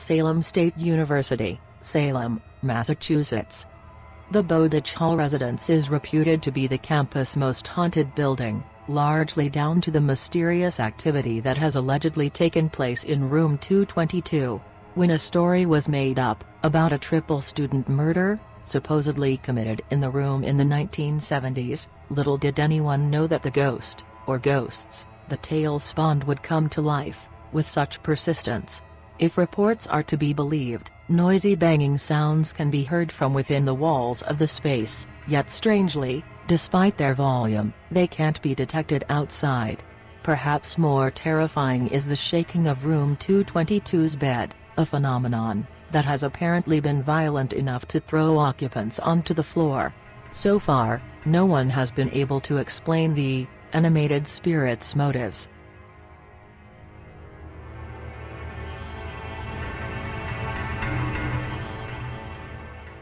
Salem State University, Salem, Massachusetts. The Bowditch Hall residence is reputed to be the campus' most haunted building, largely down to the mysterious activity that has allegedly taken place in room 222. When a story was made up about a triple student murder, supposedly committed in the room in the 1970s, little did anyone know that the ghost, or ghosts, the tale spawned would come to life with such persistence. If reports are to be believed, noisy banging sounds can be heard from within the walls of the space, yet strangely, despite their volume, they can't be detected outside. Perhaps more terrifying is the shaking of room 222's bed, a phenomenon that has apparently been violent enough to throw occupants onto the floor. So far, no one has been able to explain the animated spirit's motives.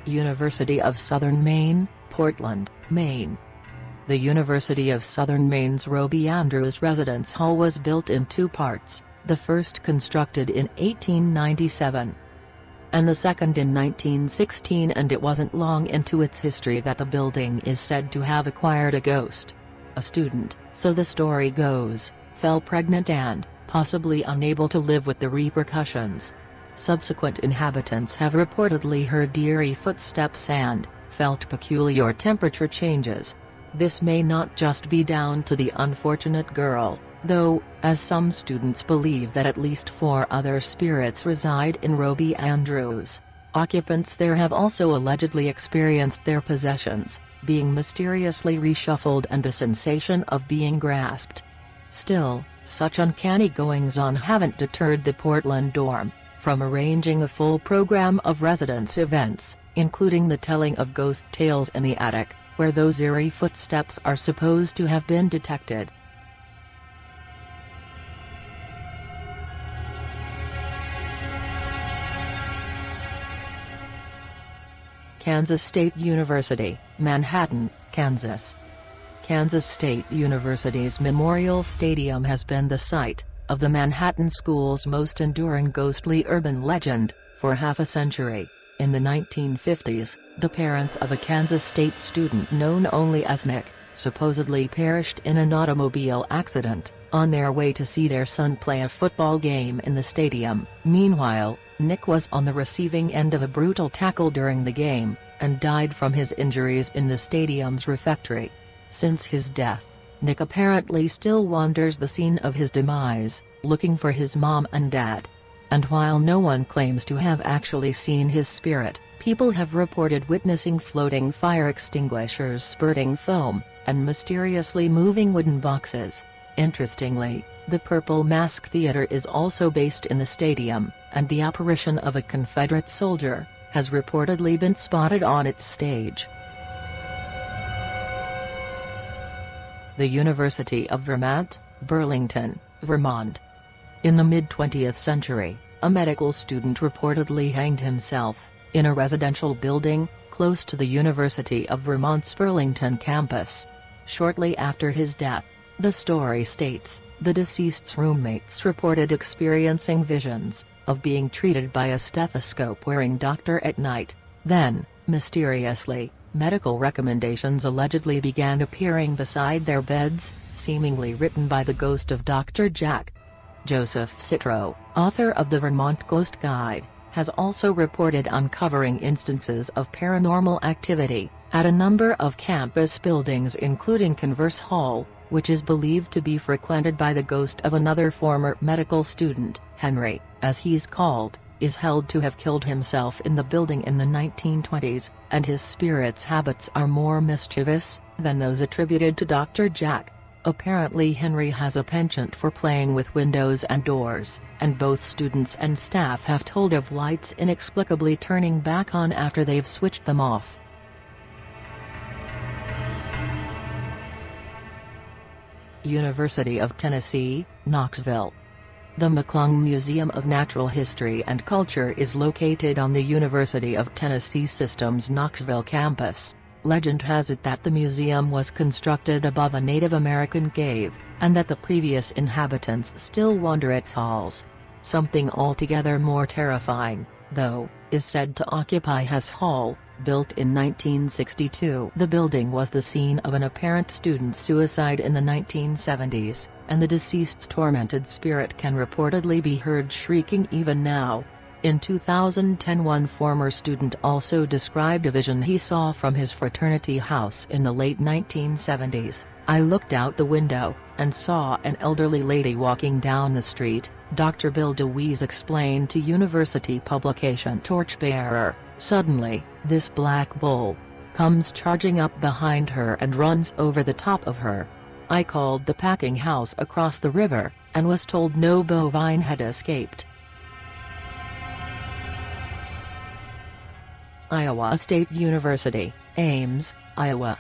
University of Southern Maine, Portland, Maine. The University of Southern Maine's Robie Andrews Residence Hall was built in two parts, the first constructed in 1897, and the second in 1916, and it wasn't long into its history that the building is said to have acquired a ghost. A student, so the story goes, fell pregnant and, possibly unable to live with the repercussions. Subsequent inhabitants have reportedly heard eerie footsteps and felt peculiar temperature changes. This may not just be down to the unfortunate girl, though, as some students believe that at least 4 other spirits reside in Robie Andrews. Occupants there have also allegedly experienced their possessions being mysteriously reshuffled and the sensation of being grasped. Still, such uncanny goings-on haven't deterred the Portland dorm from arranging a full program of residence events, including the telling of ghost tales in the attic, where those eerie footsteps are supposed to have been detected. Kansas State University, Manhattan, Kansas. Kansas State University's Memorial Stadium has been the site of the Manhattan School's most enduring ghostly urban legend for half a century. In the 1950s, the parents of a Kansas State student known only as Nick supposedly perished in an automobile accident on their way to see their son play a football game in the stadium. Meanwhile, Nick was on the receiving end of a brutal tackle during the game and died from his injuries in the stadium's refectory. Since his death, Nick apparently still wanders the scene of his demise, looking for his mom and dad. And while no one claims to have actually seen his spirit, people have reported witnessing floating fire extinguishers spurting foam, and mysteriously moving wooden boxes. Interestingly, the Purple Mask Theater is also based in the stadium, and the apparition of a Confederate soldier has reportedly been spotted on its stage. The University of Vermont, Burlington, Vermont. In the mid-20th century, a medical student reportedly hanged himself in a residential building close to the University of Vermont's Burlington campus. Shortly after his death, the story states, the deceased's roommates reported experiencing visions of being treated by a stethoscope-wearing doctor at night. Then, mysteriously, medical recommendations allegedly began appearing beside their beds, seemingly written by the ghost of Dr. Jack. Joseph Citro, author of the Vermont Ghost Guide, has also reported uncovering instances of paranormal activity at a number of campus buildings, including Converse Hall, which is believed to be frequented by the ghost of another former medical student. Henry, as he's called, is held to have killed himself in the building in the 1920s, and his spirit's habits are more mischievous than those attributed to Dr. Jack. Apparently Henry has a penchant for playing with windows and doors, and both students and staff have told of lights inexplicably turning back on after they've switched them off. University of Tennessee, Knoxville. The McClung Museum of Natural History and Culture is located on the University of Tennessee System's Knoxville campus. Legend has it that the museum was constructed above a Native American cave, and that the previous inhabitants still wander its halls. Something altogether more terrifying, though, is said to occupy Hess Hall, built in 1962. The building was the scene of an apparent student suicide in the 1970s, and the deceased's tormented spirit can reportedly be heard shrieking even now. In 2010, one former student also described a vision he saw from his fraternity house in the late 1970s. "I looked out the window and saw an elderly lady walking down the street," Dr. Bill DeWeese explained to university publication Torchbearer. "Suddenly, this black bull comes charging up behind her and runs over the top of her. I called the packing house across the river, and was told no bovine had escaped." Iowa State University, Ames, Iowa.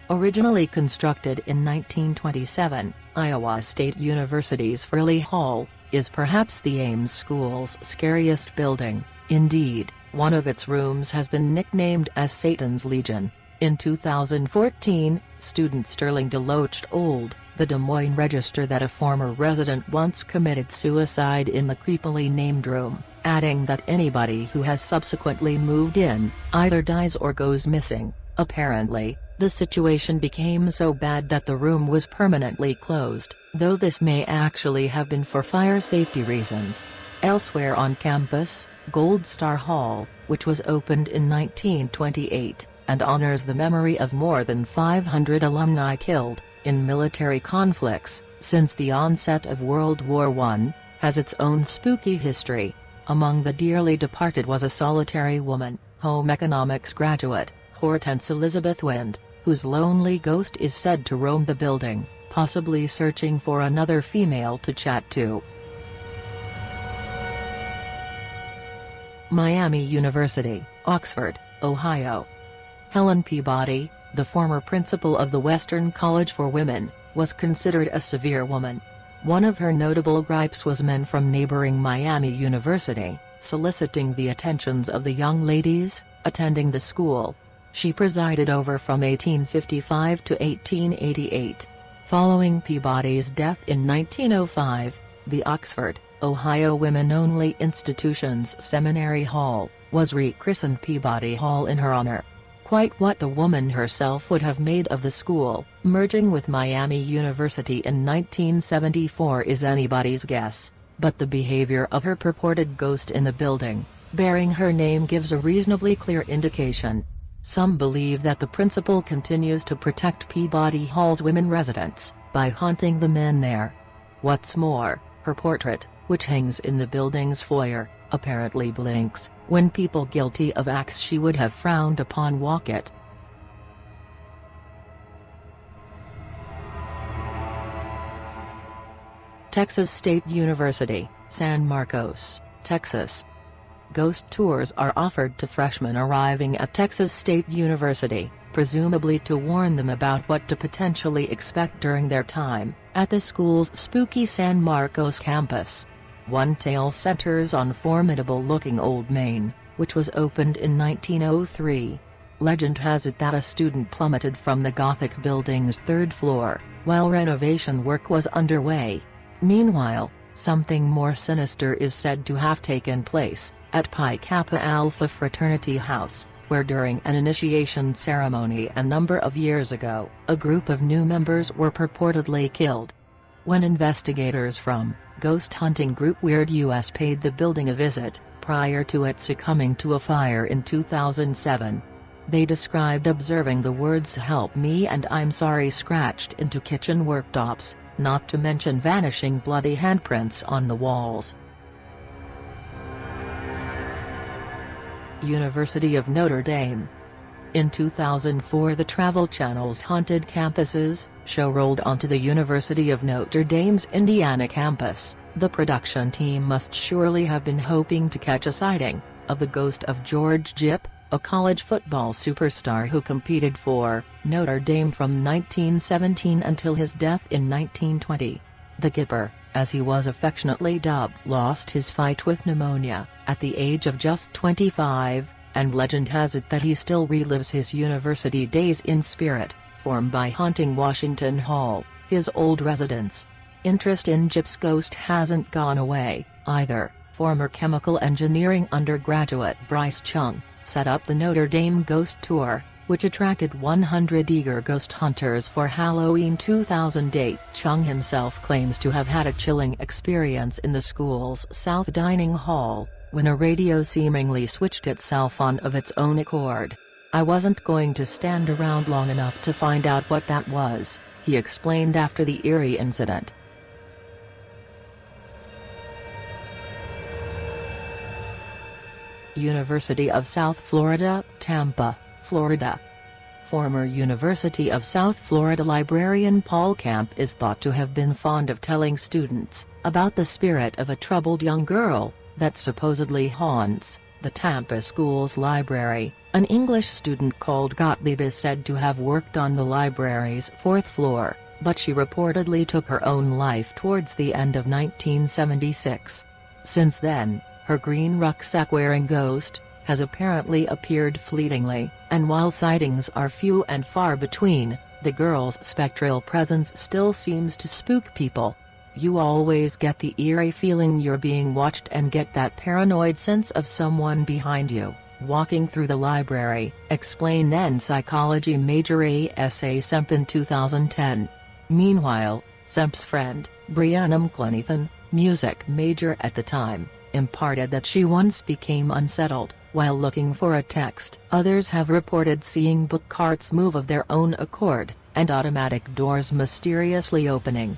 Originally constructed in 1927, Iowa State University's Frilly Hall is perhaps the Ames School's scariest building. Indeed, one of its rooms has been nicknamed as Satan's Legion. In 2014, student Sterling DeLoach told the Des Moines Register that a former resident once committed suicide in the creepily named room, adding that anybody who has subsequently moved in either dies or goes missing. Apparently, the situation became so bad that the room was permanently closed, though this may actually have been for fire safety reasons. Elsewhere on campus, Gold Star Hall, which was opened in 1928, and honors the memory of more than 500 alumni killed in military conflicts since the onset of World War I, has its own spooky history. Among the dearly departed was a solitary woman, home economics graduate, Hortense Elizabeth Wind, whose lonely ghost is said to roam the building, possibly searching for another female to chat to. Miami University, Oxford, Ohio. Helen Peabody, the former principal of the Western College for Women, was considered a severe woman. One of her notable gripes was men from neighboring Miami University soliciting the attentions of the young ladies attending the school. She presided over from 1855 to 1888. Following Peabody's death in 1905, the Oxford, Ohio Women-Only Institution's Seminary Hall was rechristened Peabody Hall in her honor. Quite what the woman herself would have made of the school, merging with Miami University in 1974, is anybody's guess, but the behavior of her purported ghost in the building, bearing her name, gives a reasonably clear indication. Some believe that the principal continues to protect Peabody Hall's women residents by haunting the men there. What's more, her portrait, which hangs in the building's foyer, apparently blinks when people guilty of acts she would have frowned upon walk it. Texas State University, San Marcos, Texas. Ghost tours are offered to freshmen arriving at Texas State University, presumably to warn them about what to potentially expect during their time at the school's spooky San Marcos campus. One tale centers on formidable-looking Old Main, which was opened in 1903. Legend has it that a student plummeted from the Gothic building's third floor while renovation work was underway. Meanwhile, something more sinister is said to have taken place at Pi Kappa Alpha Fraternity House, where during an initiation ceremony a number of years ago, a group of new members were purportedly killed. When investigators from ghost hunting group Weird US paid the building a visit, prior to it succumbing to a fire in 2007, they described observing the words "Help me" and "I'm sorry" scratched into kitchen worktops, not to mention vanishing bloody handprints on the walls. University of Notre Dame. In 2004, the Travel Channel's Haunted Campuses show rolled onto the University of Notre Dame's Indiana campus. The production team must surely have been hoping to catch a sighting of the ghost of George Gipp, a college football superstar who competed for Notre Dame from 1917 until his death in 1920. The Gipper, as he was affectionately dubbed, lost his fight with pneumonia at the age of just 25, and legend has it that he still relives his university days in spirit form by haunting Washington Hall, his old residence. Interest in Jip's ghost hasn't gone away, either. Former chemical engineering undergraduate Bryce Chung set up the Notre Dame Ghost Tour, which attracted 100 eager ghost hunters for Halloween 2008. Chung himself claims to have had a chilling experience in the school's South Dining Hall, when a radio seemingly switched itself on of its own accord. "I wasn't going to stand around long enough to find out what that was," he explained after the eerie incident. University of South Florida, Tampa, Florida. Former University of South Florida librarian Paul Camp is thought to have been fond of telling students about the spirit of a troubled young girl that supposedly haunts the Tampa school's library. An English student called Gottlieb is said to have worked on the library's 4th floor, but she reportedly took her own life towards the end of 1976. Since then, her green rucksack-wearing ghost has apparently appeared fleetingly, and while sightings are few and far between, the girl's spectral presence still seems to spook people. "You always get the eerie feeling you're being watched and get that paranoid sense of someone behind you, walking through the library," explained then psychology major A.S.A. Semp in 2010. Meanwhile, Semp's friend, Brianna McLenithan, music major at the time, imparted that she once became unsettled while looking for a text. Others have reported seeing book carts move of their own accord, and automatic doors mysteriously opening.